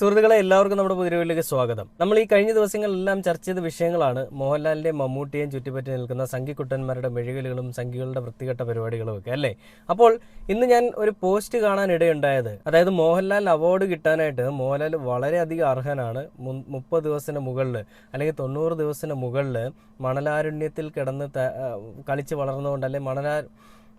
സുഹൃത്തുക്കളെ എല്ലാവർക്കും നമ്മുടെ പുതിയ സ്വാഗതം. നമ്മൾ ഈ കഴിഞ്ഞ ദിവസങ്ങളെല്ലാം ചർച്ച ചെയ്ത വിഷയങ്ങളാണ് മോഹൻലാലിന്റെയും മമ്മൂട്ടിയെയും ചുറ്റിപ്പറ്റി നിൽക്കുന്ന സംഘിക്കുട്ടന്മാരുടെ മെഴുകലുകളും സംഘികളുടെ വൃത്തികെട്ട പരിപാടികളും ഒക്കെ അല്ലേ. അപ്പോൾ ഇന്ന് ഞാൻ ഒരു പോസ്റ്റ് കാണാൻ ഇടയുണ്ടായത്, അതായത് മോഹൻലാൽ അവാർഡ് കിട്ടാനായിട്ട് മോഹൻലാൽ വളരെയധികം അർഹനാണ്. 30 ദിവസത്തിന് മുകളിൽ അല്ലെങ്കിൽ 90 ദിവസത്തിന് മുകളിൽ മണലാരുണ്യത്തിൽ കിടന്ന് കളിച്ച് വളർന്നുകൊണ്ട് അല്ലെ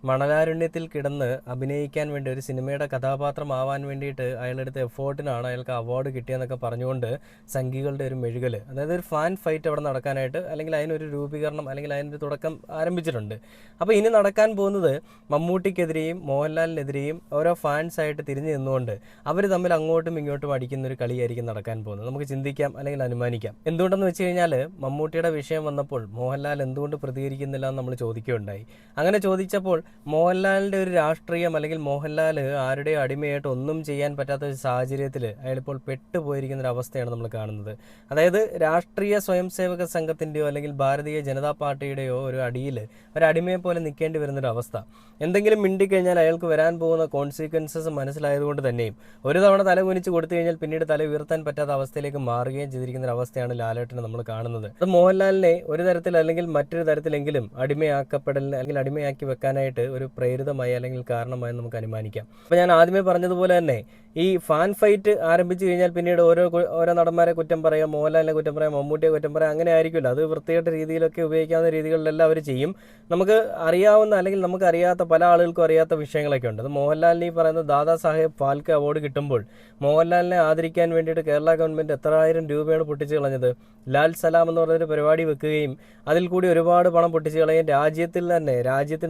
മണലാരുണ്യത്തിൽ കിടന്ന് അഭിനയിക്കാൻ വേണ്ടി ഒരു സിനിമയുടെ കഥാപാത്രമാവാൻ വേണ്ടിയിട്ട് അയാളെടുത്ത എഫേർട്ടിനാണ് അയാൾക്ക് അവാർഡ് കിട്ടിയെന്നൊക്കെ പറഞ്ഞുകൊണ്ട് സംഘികളുടെ ഒരു മെഴുകൽ, അതായത് ഒരു ഫാൻ ഫൈറ്റ് അവിടെ നടക്കാനായിട്ട് അല്ലെങ്കിൽ അതിനൊരു രൂപീകരണം അല്ലെങ്കിൽ അതിനൊരു തുടക്കം ആരംഭിച്ചിട്ടുണ്ട്. അപ്പോൾ ഇനി നടക്കാൻ പോകുന്നത് മമ്മൂട്ടിക്കെതിരെയും മോഹൻലാലിനെതിരെയും ഓരോ ഫാൻസായിട്ട് തിരിഞ്ഞു നിന്നുകൊണ്ട് അവർ തമ്മിൽ അങ്ങോട്ടും ഇങ്ങോട്ടും അടിക്കുന്ന ഒരു കളിയായിരിക്കും നടക്കാൻ പോകുന്നത്. നമുക്ക് ചിന്തിക്കാം അല്ലെങ്കിൽ അനുമാനിക്കാം. എന്തുകൊണ്ടെന്ന് വെച്ച് കഴിഞ്ഞാൽ മമ്മൂട്ടിയുടെ വിഷയം വന്നപ്പോൾ മോഹൻലാൽ എന്തുകൊണ്ട് പ്രതികരിക്കുന്നില്ല എന്ന് നമ്മൾ ചോദിക്കുകയുണ്ടായി. അങ്ങനെ ചോദിച്ചപ്പോൾ മോഹൻലാലിൻ്റെ ഒരു രാഷ്ട്രീയം അല്ലെങ്കിൽ മോഹൻലാൽ ആരുടെയും അടിമയായിട്ട് ഒന്നും ചെയ്യാൻ പറ്റാത്ത ഒരു സാഹചര്യത്തിൽ അയാളിപ്പോൾ പെട്ടുപോയിരിക്കുന്ന ഒരു അവസ്ഥയാണ് നമ്മൾ കാണുന്നത്. അതായത് രാഷ്ട്രീയ സ്വയംസേവക സംഘത്തിൻ്റെയോ അല്ലെങ്കിൽ ഭാരതീയ ജനതാ പാർട്ടിയുടെയോ ഒരു അടിയിൽ ഒരു അടിമയെ പോലെ നിൽക്കേണ്ടി വരുന്നൊരു അവസ്ഥ. എന്തെങ്കിലും മിണ്ടിക്കഴിഞ്ഞാൽ അയാൾക്ക് വരാൻ പോകുന്ന കോൺസിക്വൻസസ് മനസ്സിലായതുകൊണ്ട് തന്നെയും ഒരു തവണ തല കുനിച്ച് കൊടുത്തു കഴിഞ്ഞാൽ പിന്നീട് തല ഉയർത്താൻ പറ്റാത്ത അവസ്ഥയിലേക്ക് മാറുകയും ചെയ്തിരിക്കുന്ന ഒരു അവസ്ഥയാണ് ലാലേട്ടനെ നമ്മൾ കാണുന്നത്. അത് മോഹൻലാലിനെ ഒരു തരത്തിൽ അല്ലെങ്കിൽ മറ്റൊരു തരത്തിലെങ്കിലും അടിമയാക്കപ്പെടലിന് അല്ലെങ്കിൽ അടിമയാക്കി വെക്കാനായിട്ട് ഒരു പ്രേരിതമായി അല്ലെങ്കിൽ കാരണമായി നമുക്ക് അനുമാനിക്കാം. അപ്പോൾ ഞാൻ ആദ്യമേ പറഞ്ഞതുപോലെ തന്നെ ഈ ഫാൻ ഫൈറ്റ് ആരംഭിച്ചു കഴിഞ്ഞാൽ പിന്നീട് ഓരോ നടന്മാരെ കുറ്റം പറയാം, മോഹൻലാലിനെ കുറ്റം പറയാം, മമ്മൂട്ടിയെ കുറ്റം പറയാം, അങ്ങനെ ആയിരിക്കില്ല. അത് വൃത്തികെട്ട രീതിയിലൊക്കെ ഉപയോഗിക്കാവുന്ന രീതികളിലെല്ലാം അവർ ചെയ്യും. നമുക്ക് അറിയാവുന്ന അല്ലെങ്കിൽ നമുക്ക് അറിയാത്ത പല ആളുകൾക്കും അറിയാത്ത വിഷയങ്ങളൊക്കെ ഉണ്ട്. അത് മോഹൻലാലിന് ഈ പറയുന്ന ദാദാ സാഹേബ് ഫാൽക്കെ അവാർഡ് കിട്ടുമ്പോൾ മോഹൻലാലിനെ ആദരിക്കാൻ വേണ്ടിയിട്ട് കേരള ഗവൺമെൻറ് എത്രായിരം രൂപയാണ് പൊട്ടിച്ച് കളഞ്ഞത്. ലാൽ സലാം എന്ന് പറഞ്ഞൊരു പരിപാടി വെക്കുകയും അതിൽ കൂടി ഒരുപാട് പണം പൊട്ടിച്ച് കളയും. രാജ്യത്തിൽ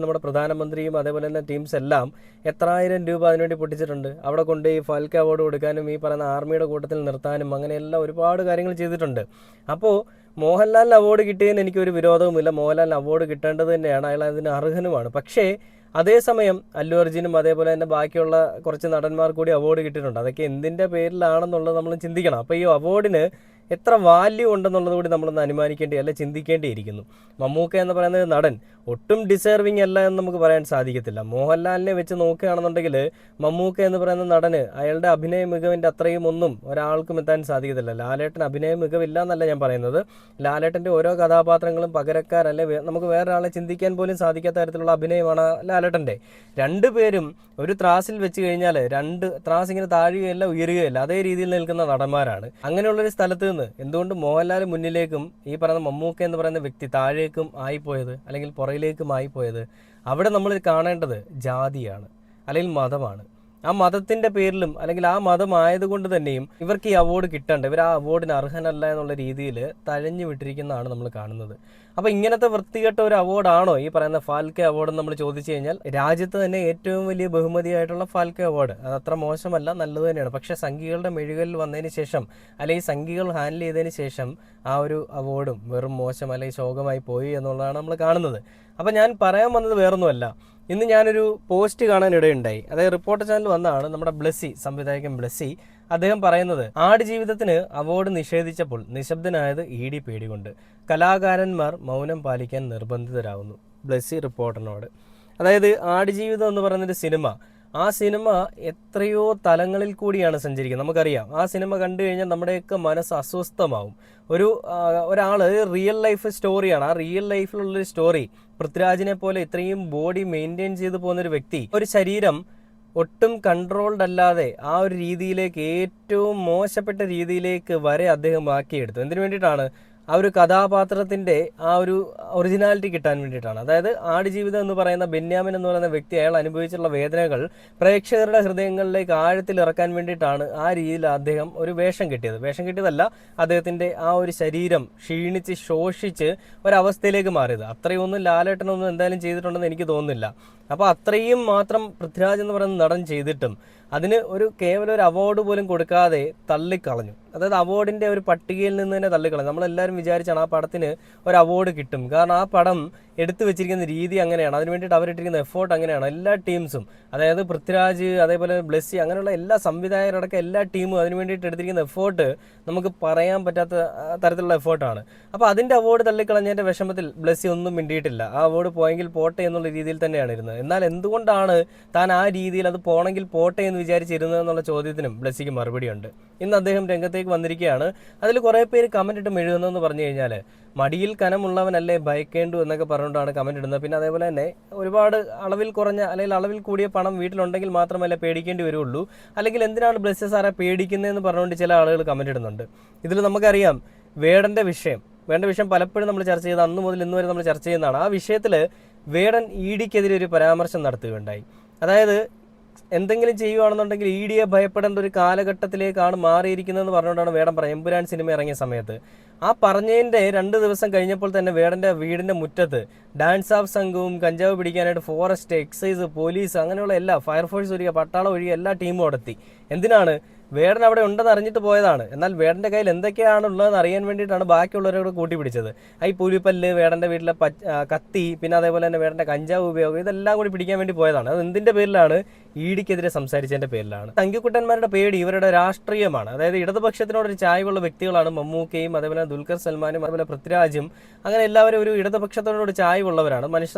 നമ്മുടെ പ്രധാനമന്ത്രിയും അതേപോലെ തന്നെ ടീംസ് എല്ലാം എത്രായിരം രൂപ അതിനുവേണ്ടി പൊട്ടിച്ചിട്ടുണ്ട്. അവിടെ കൊണ്ട് ഈ ഫാൽക്കെ അവാർഡ് കൊടുക്കാനും ഈ പറയുന്ന ആർമിയുടെ കൂട്ടത്തിൽ നിർത്താനും അങ്ങനെയെല്ലാം ഒരുപാട് കാര്യങ്ങൾ ചെയ്തിട്ടുണ്ട്. അപ്പോൾ മോഹൻലാലിന് അവാർഡ് കിട്ടിയതിന് എനിക്കൊരു വിരോധവുമില്ല. മോഹൻലാലിന് അവാർഡ് കിട്ടേണ്ടത് തന്നെയാണ്, അയാൾ അതിന് അർഹനുമാണ്. പക്ഷേ അതേസമയം അല്ലു അർജുനും അതേപോലെ തന്നെ ബാക്കിയുള്ള കുറച്ച് നടന്മാർ കൂടി അവാർഡ് കിട്ടിയിട്ടുണ്ട്. അതൊക്കെ എന്തിൻ്റെ പേരിലാണെന്നുള്ളത് നമ്മൾ ചിന്തിക്കണം. അപ്പോൾ ഈ അവാർഡിന് എത്ര വാല്യൂ ഉണ്ടെന്നുള്ളത് കൂടി നമ്മളൊന്ന് അനുമാനിക്കേണ്ടി അല്ലെ ചിന്തിക്കേണ്ടിയിരിക്കുന്നു. മമ്മൂക്ക എന്ന് പറയുന്നത് നടൻ ഒട്ടും ഡിസേർവിങ് അല്ല എന്ന് നമുക്ക് പറയാൻ സാധിക്കത്തില്ല. മോഹൻലാലിനെ വെച്ച് നോക്കുകയാണെന്നുണ്ടെങ്കിൽ മമ്മൂക്ക എന്ന് പറയുന്ന നടന് അയാളുടെ അഭിനയ മികവിൻ്റെ അത്രയും ഒന്നും ഒരാൾക്കും എത്താൻ സാധിക്കത്തില്ല. ലാലേട്ടൻ അഭിനയ മികവില്ല എന്നല്ല ഞാൻ പറയുന്നത്. ലാലേട്ടൻ്റെ ഓരോ കഥാപാത്രങ്ങളും പകരക്കാരല്ലേ, നമുക്ക് വേറൊരാളെ ചിന്തിക്കാൻ പോലും സാധിക്കാത്ത തരത്തിലുള്ള അഭിനയമാണ് ലാലേട്ടൻ്റെ. രണ്ടുപേരും ഒരു ത്രാസിൽ വെച്ച് കഴിഞ്ഞാൽ രണ്ട് ത്രാസ് ഇങ്ങനെ താഴുകയല്ല ഉയരുകയല്ല, അതേ രീതിയിൽ നിൽക്കുന്ന നടന്മാരാണ്. അങ്ങനെയുള്ളൊരു സ്ഥലത്ത് നിന്ന് എന്തുകൊണ്ട് മോഹൻലാൽ മുന്നിലേക്കും ഈ പറയുന്ന മമ്മൂക്ക എന്ന് പറയുന്ന വ്യക്തി താഴേക്കും ആയിപ്പോയത് അല്ലെങ്കിൽ പുറയിലേക്കും ആയിപ്പോയത്? അവിടെ നമ്മൾ കാണേണ്ടത് ജാതിയാണ് അല്ലെങ്കിൽ മതമാണ്. ആ മതത്തിൻ്റെ പേരിലും അല്ലെങ്കിൽ ആ മതമായതുകൊണ്ട് തന്നെയും ഇവർക്ക് ഈ അവാർഡ് കിട്ടേണ്ട, ഇവർ ആ അവാർഡിന് അർഹനല്ല എന്നുള്ള രീതിയിൽ തഴഞ്ഞു വിട്ടിരിക്കുന്നതാണ് നമ്മൾ കാണുന്നത്. അപ്പോൾ ഇങ്ങനത്തെ വൃത്തികെട്ട ഒരു അവാർഡാണോ ഈ പറയുന്ന ഫാൽക്കെ അവാർഡ് എന്ന് നമ്മൾ ചോദിച്ചു കഴിഞ്ഞാൽ രാജ്യത്ത് തന്നെ ഏറ്റവും വലിയ ബഹുമതിയായിട്ടുള്ള ഫാൽക്കെ അവാർഡ് അത് അത്ര മോശമല്ല, നല്ലത് തന്നെയാണ്. പക്ഷേ സംഘികളുടെ മെഴുകലിൽ വന്നതിന് ശേഷം അല്ലെങ്കിൽ സംഘികൾ ഹാൻഡിൽ ചെയ്തതിന് ശേഷം ആ ഒരു അവാർഡും വെറും മോശം അല്ലെങ്കിൽ ശോകമായി പോയി എന്നുള്ളതാണ് നമ്മൾ കാണുന്നത്. അപ്പോൾ ഞാൻ പറയാൻ വന്നത് വേറൊന്നുമല്ല. ഇന്ന് ഞാനൊരു പോസ്റ്റ് കാണാൻ ഇടയുണ്ടായി. അതായത് റിപ്പോർട്ടർ ചാനൽ വന്നതാണ്. നമ്മുടെ സംവിധായകൻ ബ്ലസ്സി അദ്ദേഹം പറയുന്നത്, ആടുജീവിതത്തിന് അവാർഡ് നിഷേധിച്ചപ്പോൾ നിശബ്ദനായത് ED പേടികൊണ്ട് കലാകാരന്മാർ മൗനം പാലിക്കാൻ നിർബന്ധിതരാകുന്നു. ബ്ലസ്സി റിപ്പോർട്ടറിനോട്. അതായത് ആടുജീവിതം എന്ന് പറയുന്നൊരു സിനിമ, ആ സിനിമ എത്രയോ തലങ്ങളിൽ കൂടിയാണ് സഞ്ചരിക്കുന്നത്. നമുക്കറിയാം, ആ സിനിമ കണ്ടു കഴിഞ്ഞാൽ നമ്മുടെയൊക്കെ മനസ്സ് അസ്വസ്ഥമാവും. ഒരാൾ റിയൽ ലൈഫ് സ്റ്റോറിയാണ്. ആ റിയൽ ലൈഫിലുള്ളൊരു സ്റ്റോറി. പൃഥ്വിരാജിനെ പോലെ ഇത്രയും ബോഡി മെയിൻറ്റെയിൻ ചെയ്ത് പോകുന്നൊരു വ്യക്തി ഒരു ശരീരം ഒട്ടും കൺട്രോൾഡ് അല്ലാതെ ആ ഒരു രീതിയിലേക്ക്, ഏറ്റവും മോശപ്പെട്ട രീതിയിലേക്ക് വരെ അദ്ദേഹം ആക്കിയെടുത്തു. എന്തിനു വേണ്ടിയിട്ടാണ്? ആ ഒരു കഥാപാത്രത്തിൻ്റെ ആ ഒരു ഒറിജിനാലിറ്റി കിട്ടാൻ വേണ്ടിയിട്ടാണ്. അതായത് ആടുജീവിതം എന്ന് പറയുന്ന ബെന്യാമിൻ എന്ന് പറയുന്ന വ്യക്തി അയാൾ അനുഭവിച്ചുള്ള വേദനകൾ പ്രേക്ഷകരുടെ ഹൃദയങ്ങളിലേക്ക് ആഴത്തിൽ ഇറക്കാൻ വേണ്ടിയിട്ടാണ് ആ രീതിയിൽ അദ്ദേഹം ഒരു വേഷം കിട്ടിയതല്ല, അദ്ദേഹത്തിൻ്റെ ആ ഒരു ശരീരം ക്ഷീണിച്ച് ശോഷിച്ച് ഒരവസ്ഥയിലേക്ക് മാറിയത്. അത്രയൊന്നും ലാലേട്ടനൊന്നും എന്തായാലും ചെയ്തിട്ടുണ്ടെന്ന് എനിക്ക് തോന്നുന്നില്ല. അപ്പോൾ അത്രയും മാത്രം പൃഥ്വിരാജ് എന്ന് പറയുന്ന നടൻ ചെയ്തിട്ടും അതിന് കേവലം ഒരു അവാർഡ് പോലും കൊടുക്കാതെ തള്ളിക്കളഞ്ഞു. അതായത് അവാർഡിൻ്റെ ഒരു പട്ടികയിൽ നിന്ന് തന്നെ തള്ളിക്കളഞ്ഞു. നമ്മളെല്ലാവരും വിചാരിച്ചാണ് ആ പടത്തിന് ഒരു അവാർഡ് കിട്ടും. കാരണം ആ പടം എടുത്തു വെച്ചിരിക്കുന്ന രീതി അങ്ങനെയാണ്, അതിന് വേണ്ടിയിട്ട് അവരിട്ടിരിക്കുന്ന എഫേർട്ട് അങ്ങനെയാണ്. എല്ലാ ടീംസും, അതായത് പൃഥ്വിരാജ്, അതേപോലെ ബ്ലെസ്സി, അങ്ങനെയുള്ള എല്ലാ സംവിധായകരടക്കം എല്ലാ ടീമും അതിന് വേണ്ടിയിട്ട് എടുത്തിരിക്കുന്ന എഫേർട്ട് നമുക്ക് പറയാൻ പറ്റാത്ത തരത്തിലുള്ള എഫേർട്ടാണ്. അപ്പോൾ അതിൻ്റെ അവാർഡ് തള്ളിക്കളഞ്ഞതിൻ്റെ വിഷമത്തിൽ ബ്ലെസ്സി ഒന്നും മിണ്ടിയിട്ടില്ല. ആ അവാർഡ് പോയെങ്കിൽ പോട്ടെ എന്നുള്ള രീതിയിൽ തന്നെയാണ് ഇരുന്നത്. എന്നാൽ എന്തുകൊണ്ടാണ് താൻ ആ രീതിയിൽ അത് പോണെങ്കിൽ പോട്ടെ എന്ന് വിചാരിച്ചിരുന്നത് എന്നുള്ള ചോദ്യത്തിനും ബ്ലെസ്സിക്ക് മറുപടിയുണ്ട്. ഇന്ന് അദ്ദേഹം രംഗത്തേക്ക് വന്നിരിക്കുകയാണ്. അതിൽ കുറേ പേര് കമൻ്റ് ഇട്ട് മെഴുകുന്നതെന്ന് പറഞ്ഞു കഴിഞ്ഞാൽ, മടിയിൽ കനമുള്ളവനല്ലേ ഭയക്കേണ്ടു എന്നൊക്കെ പറഞ്ഞുകൊണ്ടാണ് കമൻ്റ് ഇടുന്നത്. പിന്നെ അതേപോലെ തന്നെ ഒരുപാട് അളവിൽ കുറഞ്ഞ അല്ലെങ്കിൽ അളവിൽ കൂടിയ പണം വീട്ടിലുണ്ടെങ്കിൽ മാത്രമല്ല പേടിക്കേണ്ടി വരുള്ളൂ, അല്ലെങ്കിൽ എന്തിനാണ് ബ്ലെസ്സി സാറെ പേടിക്കുന്നതെന്ന് പറഞ്ഞുകൊണ്ട് ചില ആളുകൾ കമൻ്റ് ഇടുന്നുണ്ട്. ഇതിൽ നമുക്കറിയാം വേടൻ്റെ വിഷയം പലപ്പോഴും നമ്മൾ ചർച്ച ചെയ്ത് അന്ന് മുതൽ ഇന്ന് വരെ നമ്മൾ ചർച്ച ചെയ്യുന്നതാണ്. ആ വിഷയത്തിൽ വേടൻ ED-ക്കെതിരെ ഒരു പരാമർശം നടത്തുകയുണ്ടായി. അതായത് എന്തെങ്കിലും ചെയ്യുകയാണെന്നുണ്ടെങ്കിൽ ED-യെ ഭയപ്പെടേണ്ട ഒരു കാലഘട്ടത്തിലേക്കാണ് മാറിയിരിക്കുന്നതെന്ന് പറഞ്ഞുകൊണ്ടാണ് വേടൻ പറഞ്ഞത്. എമ്പുരാൻ സിനിമ ഇറങ്ങിയ സമയത്ത് ആ പറഞ്ഞതിൻ്റെ 2 ദിവസം കഴിഞ്ഞപ്പോൾ തന്നെ വേടൻ്റെ വീടിൻ്റെ മുറ്റത്ത് ഡാൻസ് ഓഫ് സംഘവും കഞ്ചാവ് പിടിക്കാനായിട്ട് ഫോറസ്റ്റ്, എക്സൈസ്, പോലീസ്, അങ്ങനെയുള്ള എല്ലാ ഫയർഫോഴ്സ് ഒഴികെ പട്ടാളം ഒഴികെ എല്ലാ ടീമും അടത്തി. എന്തിനാണ്? വേടൻ അവിടെ ഉണ്ടെന്ന് അറിഞ്ഞിട്ട് പോയതാണ്. എന്നാൽ വേടൻ്റെ കയ്യിൽ എന്തൊക്കെയാണ് ഉള്ളതെന്ന് അറിയാൻ വേണ്ടിയിട്ടാണ് ബാക്കിയുള്ളവരോട് കൂട്ടിപ്പിടിച്ചത്. ഈ പുലിപ്പല്ല്, വേടൻ്റെ വീട്ടിലെ കത്തി, പിന്നെ അതേപോലെ തന്നെ വേടൻ്റെ കഞ്ചാവ് ഉപയോഗം, ഇതെല്ലാം കൂടി പിടിക്കാൻ വേണ്ടി പോയതാണ്. അത് എന്തിൻ്റെ പേരിലാണ്? ED-ക്കെതിരെ സംസാരിച്ചതിൻ്റെ പേരിലാണ്. സംഘിക്കുട്ടന്മാരുടെ പേടി ഇവരുടെ രാഷ്ട്രീയമാണ്. അതായത് ഇടതുപക്ഷത്തിനോടൊരു ചായ്വുള്ള വ്യക്തികളാണ് മമ്മൂക്കയും, അതേപോലെ ദുൽഖർ സൽമാനും, അതേപോലെ പൃഥ്വിരാജും, അങ്ങനെ എല്ലാവരും ഒരു ഇടതുപക്ഷത്തിനോട് ചായ്വുള്ളവരാണ്.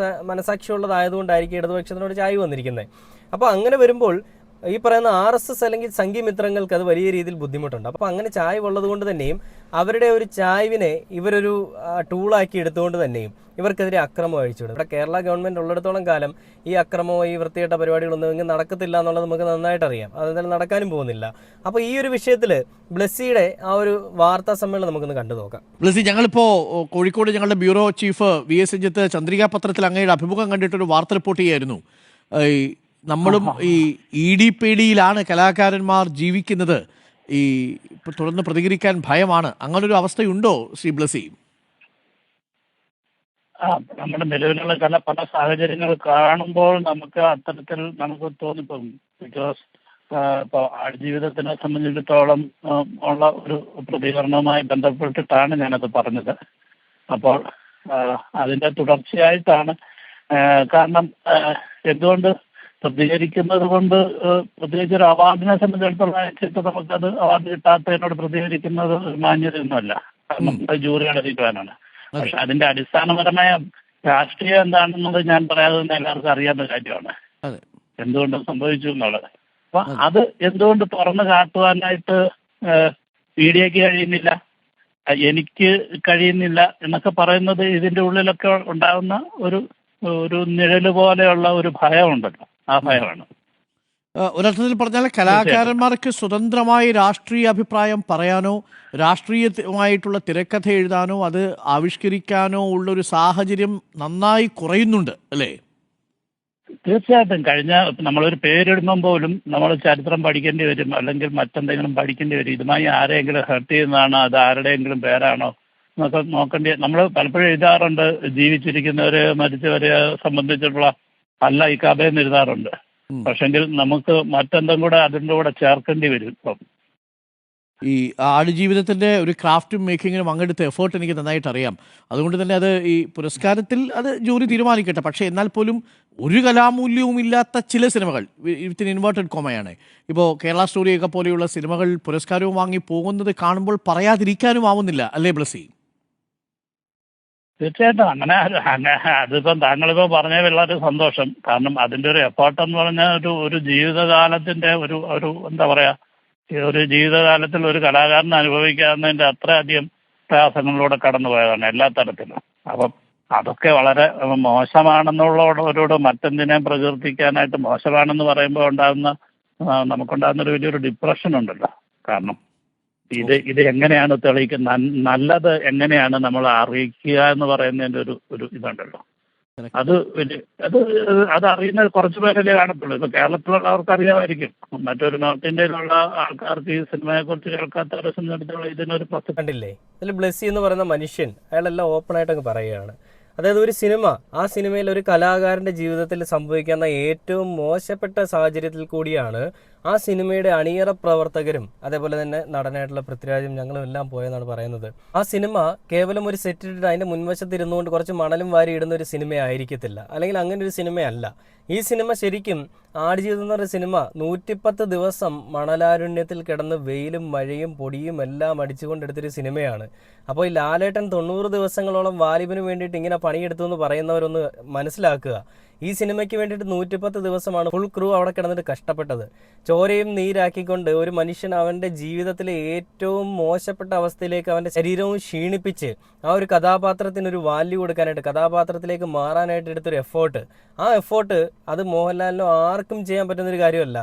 മനസാക്ഷിയുള്ളതായതുകൊണ്ടായിരിക്കും ഇടതുപക്ഷത്തിനോട് ചായ്വ് വന്നിരിക്കുന്നത്. അപ്പോൾ അങ്ങനെ വരുമ്പോൾ ഈ പറയുന്ന RSS അല്ലെങ്കിൽ സംഘിമിത്രങ്ങൾക്ക് അത് വലിയ രീതിയിൽ ബുദ്ധിമുട്ടുണ്ട്. അപ്പോൾ അങ്ങനെ ചായ്വ് ഉള്ളത് കൊണ്ട് തന്നെയും അവരുടെ ഒരു ചായ്വിനെ ഇവരൊരു ടൂളാക്കി എടുത്തുകൊണ്ട് തന്നെയും ഇവർക്കെതിരെ അക്രമം അഴിച്ചുവിടും. ഇവിടെ കേരള ഗവൺമെൻറ് ഉള്ളിടത്തോളം കാലം ഈ അക്രമമോ ഈ വൃത്തികെട്ട പരിപാടികളൊന്നും ഇങ്ങനെ നടക്കത്തില്ല എന്നുള്ളത് നമുക്ക് നന്നായിട്ട് അറിയാം. അതെന്തായാലും നടക്കാനും പോകുന്നില്ല. അപ്പോൾ ഈ ഒരു വിഷയത്തിൽ ബ്ലെസ്സിയുടെ ആ ഒരു വാർത്താ സമ്മേളനം നമുക്കൊന്ന് കണ്ടു നോക്കാം. ബ്ലെസ്സി, ഞങ്ങളിപ്പോൾ കോഴിക്കോട് ഞങ്ങളുടെ bureau chief VS Ranjith Chandrika പത്രത്തിൽ അങ്ങയുടെ അഭിമുഖം കണ്ടിട്ടൊരു വാർത്ത റിപ്പോർട്ട് ചെയ്യായിരുന്നു. നമ്മളും ഈ ED പേടിയിലാണ് കലാകാരന്മാർ ജീവിക്കുന്നത്, ഈ തുടർന്ന് പ്രതികരിക്കാൻ ഭയമാണ്, അങ്ങനൊരു അവസ്ഥയുണ്ടോ ശ്രീ ബ്ലെസ്സി? നമ്മുടെ നിലവിലുള്ള പല സാഹചര്യങ്ങൾ കാണുമ്പോൾ നമുക്ക് അത്തരത്തിൽ നമുക്ക് തോന്നിപ്പോകും. ബിക്കോസ് ഇപ്പോൾ ആടുജീവിതത്തിനെ സംബന്ധിച്ചിടത്തോളം ഉള്ള ഒരു പ്രതികരണവുമായി ബന്ധപ്പെട്ടിട്ടാണ് ഞാനത് പറഞ്ഞത്. അപ്പോൾ അതിൻ്റെ തുടർച്ചയായിട്ടാണ്. കാരണം എന്തുകൊണ്ട് പ്രതികരിക്കുന്നത് കൊണ്ട്, പ്രത്യേകിച്ച് ഒരു അവാർഡിനെ സംബന്ധിച്ചിടത്തോളം വെച്ചിട്ട് നമുക്കത് അവാർഡ് കിട്ടാത്തതിനോട് പ്രതികരിക്കുന്നത് മാന്യതയൊന്നുമല്ല. കാരണം ജൂറിയുടെ തീരുമാനമാണ്. പക്ഷെ അതിന്റെ അടിസ്ഥാനപരമായ രാഷ്ട്രീയം എന്താണെന്നുള്ളത് ഞാൻ പറയാതെ തന്നെ എല്ലാവർക്കും അറിയാവുന്ന കാര്യമാണ്, എന്തുകൊണ്ട് സംഭവിച്ചു എന്നുള്ളത്. അപ്പൊ അത് എന്തുകൊണ്ട് തുറന്നു കാട്ടുവാനായിട്ട് മീഡിയക്ക് കഴിയുന്നില്ല, എനിക്ക് കഴിയുന്നില്ല എന്നൊക്കെ പറയുന്നത് ഇതിന്റെ ഉള്ളിലൊക്കെ ഉണ്ടാകുന്ന ഒരു നിഴല് പോലെയുള്ള ഒരു ഭയമുണ്ടല്ലോ, ആ ഭയമാണ്. ഒരർത്ഥത്തിൽ പറഞ്ഞാൽ കലാകാരന്മാർക്ക് സ്വതന്ത്രമായി രാഷ്ട്രീയ അഭിപ്രായം പറയാനോ രാഷ്ട്രീയമായിട്ടുള്ള തിരക്കഥ എഴുതാനോ അത് ആവിഷ്കരിക്കാനോ ഉള്ളൊരു സാഹചര്യം നന്നായി കുറയുന്നുണ്ട് അല്ലേ? തീർച്ചയായിട്ടും. നമ്മളൊരു പേരിടുമ്പം പോലും നമ്മൾ ചരിത്രം പഠിക്കേണ്ടി വരും, അല്ലെങ്കിൽ മറ്റെന്തെങ്കിലും പഠിക്കേണ്ടി വരും. ഇതുമായി ആരെങ്കിലും ഹെർട്ട് ചെയ്യുന്നതാണോ, അത് ആരുടെയെങ്കിലും പേരാണോ എന്നൊക്കെ നോക്കേണ്ടി. നമ്മൾ പലപ്പോഴും എഴുതാറുണ്ട് ജീവിച്ചിരിക്കുന്നവരെ മരിച്ചവരെ സംബന്ധിച്ചിട്ടുള്ള അല്ല ഈ കഥയെന്ന് എഴുതാറുണ്ട്. പക്ഷെങ്കിൽ നമുക്ക് മറ്റെന്തും കൂടെ അതിൻ്റെ കൂടെ ചേർക്കേണ്ടി വരും. ഇപ്പം ഈ ആടുജീവിതത്തിൻ്റെ ഒരു ക്രാഫ്റ്റും മേക്കിങ്ങിനും അങ്ങെടുത്ത എഫേർട്ട് എനിക്ക് നന്നായിട്ട് അറിയാം. അതുകൊണ്ട് തന്നെ അത് ഈ പുരസ്കാരത്തിൽ അത് ജൂറി തീരുമാനിക്കട്ടെ. പക്ഷേ എന്നാൽ പോലും ഒരു കലാമൂല്യവും ഇല്ലാത്ത ചില സിനിമകൾ, വിത്തിൻ ഇൻവേർട്ടഡ് കോമയാണ്, ഇപ്പോൾ കേരള സ്റ്റോറിയൊക്കെ പോലെയുള്ള സിനിമകൾ പുരസ്കാരവും വാങ്ങി പോകുന്നത് കാണുമ്പോൾ പറയാതിരിക്കാനും ആവുന്നില്ല അല്ലേ ബ്ലെസ്സി? തീർച്ചയായിട്ടും അങ്ങനെ അതിപ്പം താങ്കളിപ്പോൾ പറഞ്ഞ വളരെ സന്തോഷം. കാരണം അതിൻ്റെ ഒരു എഫേർട്ട് എന്ന് പറഞ്ഞാൽ ഒരു ജീവിതകാലത്തിൻ്റെ ഒരു എന്താ പറയുക, ഒരു ജീവിതകാലത്തിൽ ഒരു കലാകാരൻ അനുഭവിക്കാവുന്നതിൻ്റെ അത്രയധികം പ്രയാസങ്ങളിലൂടെ കടന്നു പോയതാണ് എല്ലാ തരത്തിലും. അപ്പം അതൊക്കെ വളരെ മോശമാണെന്നുള്ളവരോട് മറ്റെന്തിനേയും പ്രകീർത്തിക്കാനായിട്ട് മോശമാണെന്ന് പറയുമ്പോൾ നമുക്കുണ്ടാകുന്ന ഒരു വലിയൊരു ഡിപ്രഷൻ ഉണ്ടല്ലോ. കാരണം ഇത് എങ്ങനെയാണ് തെളിയിക്കുന്നത്, നല്ലത് എങ്ങനെയാണ് നമ്മൾ അറിയിക്കുക എന്ന് പറയുന്നതിൻ്റെ ഒരു ഇതുണ്ടല്ലോ. അത് അറിയുന്ന കുറച്ച് പേരല്ലേ കാണത്തുള്ളൂ. ഇപ്പൊ കേരളത്തിലുള്ളവർക്ക് അറിയാമായിരിക്കും, മറ്റൊരു നോർത്ത് ഇന്ത്യയിലുള്ള ആൾക്കാർക്ക് ഈ സിനിമയെ കുറിച്ച് കേൾക്കാത്തവരെ സംബന്ധിച്ചിടത്തോളം ഇതിനൊരു പ്രസക്തി കണ്ടില്ലേ. ഇതിൽ ബ്ലെസ്സി എന്ന് പറയുന്ന മനുഷ്യൻ അയാളെല്ലാം ഓപ്പൺ ആയിട്ട് അങ്ങ് പറയുകയാണ്. അതായത് ഒരു സിനിമ, ആ സിനിമയിൽ ഒരു കലാകാരൻ്റെ ജീവിതത്തിൽ സംഭവിക്കുന്ന ഏറ്റവും മോശപ്പെട്ട സാഹചര്യത്തിൽ കൂടിയാണ് ആ സിനിമയുടെ അണിയറ പ്രവർത്തകരും അതേപോലെ തന്നെ നടനായിട്ടുള്ള പൃഥ്വിരാജും ഞങ്ങളും എല്ലാം പോയെന്നാണ് പറയുന്നത്. ആ സിനിമ കേവലം ഒരു സെറ്റിട്ട് അതിന്റെ മുൻവശത്ത് ഇരുന്നുകൊണ്ട് കുറച്ച് മണലും വാരി ഇടുന്ന ഒരു സിനിമ ആയിരിക്കത്തില്ല, അല്ലെങ്കിൽ അങ്ങനെ ഒരു സിനിമയല്ല. ഈ സിനിമ ശരിക്കും ആടുജീവിതം എന്ന് പറയുന്ന സിനിമ 110 ദിവസം മണലാരുണ്യത്തിൽ കിടന്ന് വെയിലും മഴയും പൊടിയും എല്ലാം അടിച്ചുകൊണ്ടെടുത്തൊരു സിനിമയാണ്. അപ്പോൾ ഈ ലാലേട്ടൻ 90 ദിവസങ്ങളോളം വാലിബിന് വേണ്ടിയിട്ട് ഇങ്ങനെ പണിയെടുത്തു എന്ന് പറയുന്നവരൊന്ന് മനസ്സിലാക്കുക. ഈ സിനിമയ്ക്ക് വേണ്ടിയിട്ട് 110 ദിവസമാണ് ഫുൾ ക്രൂ അവിടെ കിടന്നിട്ട് കഷ്ടപ്പെട്ടത്. ചോരയും നീരാക്കിക്കൊണ്ട് ഒരു മനുഷ്യൻ അവൻ്റെ ജീവിതത്തിലെ ഏറ്റവും മോശപ്പെട്ട അവസ്ഥയിലേക്ക് അവൻ്റെ ശരീരവും ക്ഷീണിപ്പിച്ച് ആ ഒരു കഥാപാത്രത്തിനൊരു വാല്യൂ കൊടുക്കാനായിട്ട്, കഥാപാത്രത്തിലേക്ക് മാറാനായിട്ട് എടുത്തൊരു എഫേർട്ട്, ആ എഫേർട്ട് അത് മോഹൻലാലിനോ ആർക്കും ചെയ്യാൻ പറ്റുന്നൊരു കാര്യമല്ല.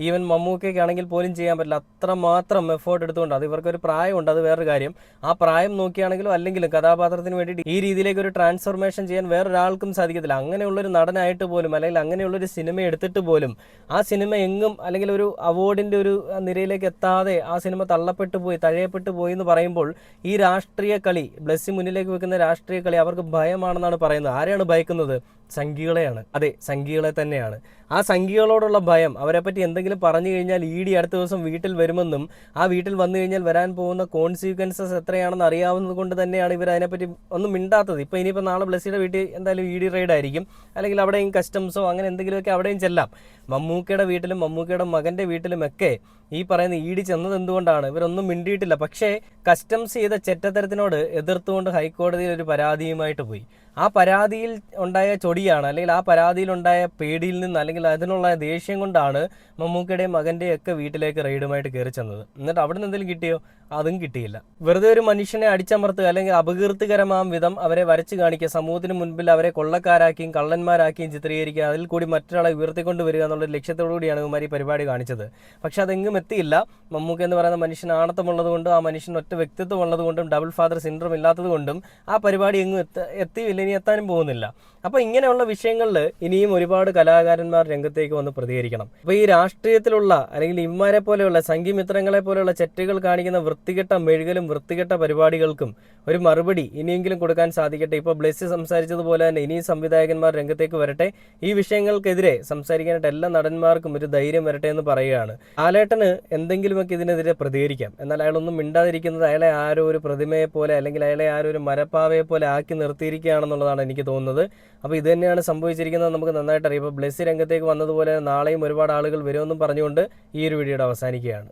ഈവൻ മമ്മൂക്കയ്ക്കാണെങ്കിൽ പോലും ചെയ്യാൻ പറ്റില്ല. അത്രമാത്രം എഫേർട്ട് എടുത്തുകൊണ്ട്, അത് ഇവർക്കൊരു പ്രായമുണ്ട്, അത് വേറൊരു കാര്യം. ആ പ്രായം നോക്കിയാണെങ്കിലും അല്ലെങ്കിലും കഥാപാത്രത്തിന് വേണ്ടിയിട്ട് ഈ രീതിയിലേക്ക് ഒരു ട്രാൻസ്ഫോർമേഷൻ ചെയ്യാൻ വേറൊരാൾക്കും സാധിക്കത്തില്ല. അങ്ങനെയുള്ളൊരു നടനായിട്ട് പോലും, അല്ലെങ്കിൽ അങ്ങനെയുള്ളൊരു സിനിമ എടുത്തിട്ട് പോലും ആ സിനിമ എങ്ങും അല്ലെങ്കിൽ ഒരു അവാർഡിൻ്റെ ഒരു നിരയിലേക്ക് എത്താതെ ആ സിനിമ തള്ളപ്പെട്ടു പോയി, തഴയപ്പെട്ടു പോയി എന്ന് പറയുമ്പോൾ ഈ രാഷ്ട്രീയ കളി, ബ്ലെസ്സി മുന്നിലേക്ക് വെക്കുന്ന രാഷ്ട്രീയ കളി അവർക്ക് ഭയമാണെന്നാണ് പറയുന്നത്. ആരെയാണ് ഭയക്കുന്നത്? സംഘികളെയാണ്. അതെ, സംഘികളെ തന്നെയാണ്. ആ സംഘികളോടുള്ള ഭയം, അവരെപ്പറ്റി എന്തെങ്കിലും പറഞ്ഞു കഴിഞ്ഞാൽ ED അടുത്ത ദിവസം വീട്ടിൽ വരുമെന്നും ആ വീട്ടിൽ വന്നു കഴിഞ്ഞാൽ വരാൻ പോകുന്ന കോൺസിക്വൻസസ് എത്രയാണെന്ന് അറിയാവുന്നത് കൊണ്ട് തന്നെയാണ് ഇവർ അതിനെപ്പറ്റി ഒന്നും മിണ്ടാത്തത്. ഇപ്പോൾ ഇനിയിപ്പോൾ നാളെ ബ്ലെസ്സിയുടെ വീട്ടിൽ എന്തായാലും ED റെയ്ഡ് ആയിരിക്കും, അല്ലെങ്കിൽ അവിടെയും കസ്റ്റംസോ അങ്ങനെ എന്തെങ്കിലുമൊക്കെ അവിടെയും ചെല്ലാം. മമ്മൂക്കയുടെ വീട്ടിലും മമ്മൂക്കയുടെ മകൻ്റെ വീട്ടിലുമൊക്കെ ഈ പറയുന്ന ED ചെന്നത് എന്തുകൊണ്ടാണ്? ഇവരൊന്നും മിണ്ടിയിട്ടില്ല. പക്ഷേ കസ്റ്റംസ് ചെയ്ത ചെറ്റത്തരത്തിനോട് എതിർത്തുകൊണ്ട് ഹൈക്കോടതിയിൽ ഒരു പരാതിയുമായിട്ട് പോയി. ആ പരാതിയിൽ ഉണ്ടായ ചൊടിയാണ്, അല്ലെങ്കിൽ ആ പരാതിയിലുണ്ടായ പേടിയിൽ നിന്ന്, അല്ലെങ്കിൽ അതിനുള്ള ദേഷ്യം കൊണ്ടാണ് മമ്മൂക്കയുടെയും മകൻ്റെയും ഒക്കെ വീട്ടിലേക്ക് റെയ്ഡുമായിട്ട് കയറി ചെന്നത്. എന്നിട്ട് അവിടെ നിന്ന് എന്തെങ്കിലും കിട്ടിയോ? അതും കിട്ടിയില്ല. വെറുതെ ഒരു മനുഷ്യനെ അടിച്ചമർത്തുക, അല്ലെങ്കിൽ അപകീർത്തികരമാം വിധം അവരെ വരച്ച് കാണിക്കുക, സമൂഹത്തിന് മുൻപിൽ അവരെ കൊള്ളക്കാരാക്കിയും കള്ളന്മാരാക്കിയും ചിത്രീകരിക്കുക, അതിൽ കൂടി മറ്റൊരാളെ ഉയർത്തിക്കൊണ്ട് വരിക എന്നുള്ള ലക്ഷ്യത്തോടു കൂടിയാണ് ഇവന്മാർ ഈ പരിപാടി കാണിച്ചത്. പക്ഷെ അതെങ്ങും എത്തിയില്ല. മമ്മൂക്ക എന്ന് പറയുന്ന മനുഷ്യൻ ആണത്തമുള്ളത് കൊണ്ടും ആ മനുഷ്യൻ ഒറ്റ വ്യക്തിത്വം ഉള്ളത് കൊണ്ടും ഡബിൾ ഫാദർ സിൻഡ്രോം ഇല്ലാത്തത് കൊണ്ടും ആ പരിപാടി എങ്ങും എത്തിയില്ല, ഇനി എത്താനും പോകുന്നില്ല. അപ്പോൾ ഇങ്ങനെയുള്ള വിഷയങ്ങളിൽ ഇനിയും ഒരുപാട് കലാകാരന്മാർ രംഗത്തേക്ക് വന്ന് പ്രതികരിക്കണം. അപ്പോൾ ഈ രാഷ്ട്രീയത്തിലുള്ള, അല്ലെങ്കിൽ ഇമ്മാരെ പോലെയുള്ള സംഘിമിത്രങ്ങളെ പോലെയുള്ള ചെറ്റുകൾ കാണിക്കുന്ന വൃത്തികെട്ട മെഴുകലും വൃത്തികെട്ട പരിപാടികൾക്കും ഒരു മറുപടി ഇനിയെങ്കിലും കൊടുക്കാൻ സാധിക്കട്ടെ. ഇപ്പോൾ ബ്ലെസ്സി സംസാരിച്ചതുപോലെ തന്നെ ഇനിയും സംവിധായകന്മാർ രംഗത്തേക്ക് വരട്ടെ. ഈ വിഷയങ്ങൾക്കെതിരെ സംസാരിക്കാനായിട്ട് എല്ലാ നടന്മാർക്കും ഒരു ധൈര്യം വരട്ടെ എന്ന് പറയുകയാണ്. ലാലേട്ടന് എന്തെങ്കിലുമൊക്കെ ഇതിനെതിരെ പ്രതികരിക്കാം, എന്നാൽ അയാളൊന്നും മിണ്ടാതിരിക്കുന്നത് അയാളെ ആരോ ഒരു പ്രതിമയെ പോലെ, അല്ലെങ്കിൽ അയാളെ ആരോ ഒരു മരപ്പാവയെ പോലെ ആക്കി നിർത്തിയിരിക്കുകയാണെന്നുള്ളതാണ് എനിക്ക് തോന്നുന്നത്. അപ്പോൾ ഇത് തന്നെയാണ് സംഭവിച്ചിരിക്കുന്നത്, നമുക്ക് നന്നായിട്ട് അറിയാം. ഇപ്പോൾ ബ്ലെസ്സി രംഗത്തേക്ക് വന്നതുപോലെ നാളെയും ഒരുപാട് ആളുകൾ വരുമെന്നും പറഞ്ഞുകൊണ്ട് ഈ ഒരു വീഡിയോയുടെ അവസാനിക്കുകയാണ്.